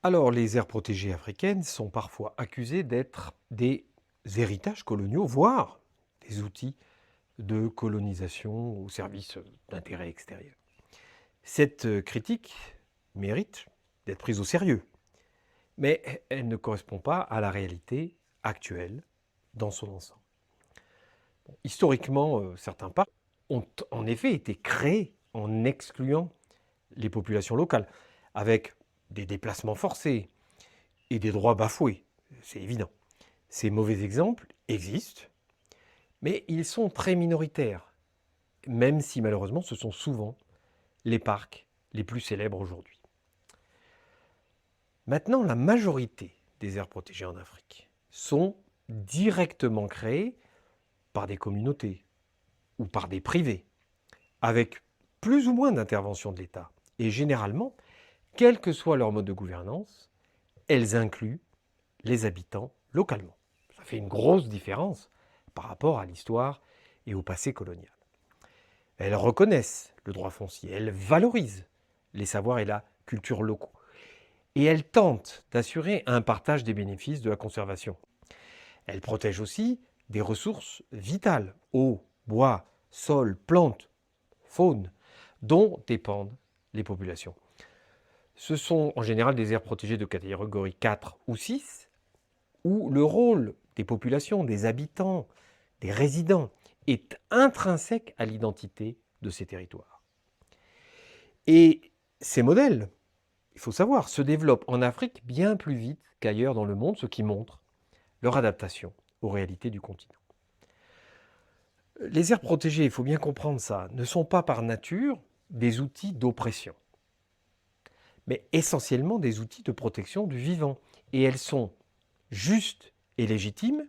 Alors, les aires protégées africaines sont parfois accusées d'être des héritages coloniaux, voire des outils de colonisation au service d'intérêts extérieurs. Cette critique mérite d'être prise au sérieux, mais elle ne correspond pas à la réalité actuelle dans son ensemble. Historiquement, certains parcs ont en effet été créés en excluant les populations locales, avec des déplacements forcés et des droits bafoués, c'est évident. Ces mauvais exemples existent, mais ils sont très minoritaires, même si malheureusement ce sont souvent les parcs les plus célèbres aujourd'hui. Maintenant, la majorité des aires protégées en Afrique sont directement créées par des communautés ou par des privés, avec plus ou moins d'intervention de l'État. Et généralement, quel que soit leur mode de gouvernance, elles incluent les habitants localement. Ça fait une grosse différence par rapport à l'histoire et au passé colonial. Elles reconnaissent le droit foncier, elles valorisent les savoirs et la culture locaux. Et elles tentent d'assurer un partage des bénéfices de la conservation. Elles protègent aussi des ressources vitales, eau, bois, sol, plantes, faune, dont dépendent les populations. Ce sont en général des aires protégées de catégorie 4 ou 6, où le rôle des populations, des habitants, des résidents est intrinsèque à l'identité de ces territoires. Et ces modèles, il faut savoir, se développent en Afrique bien plus vite qu'ailleurs dans le monde, ce qui montre leur adaptation aux réalités du continent. Les aires protégées, il faut bien comprendre ça, ne sont pas par nature des outils d'oppression, mais essentiellement des outils de protection du vivant. Et elles sont justes et légitimes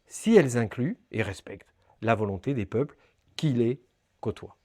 si elles incluent et respectent la volonté des peuples qui les côtoient.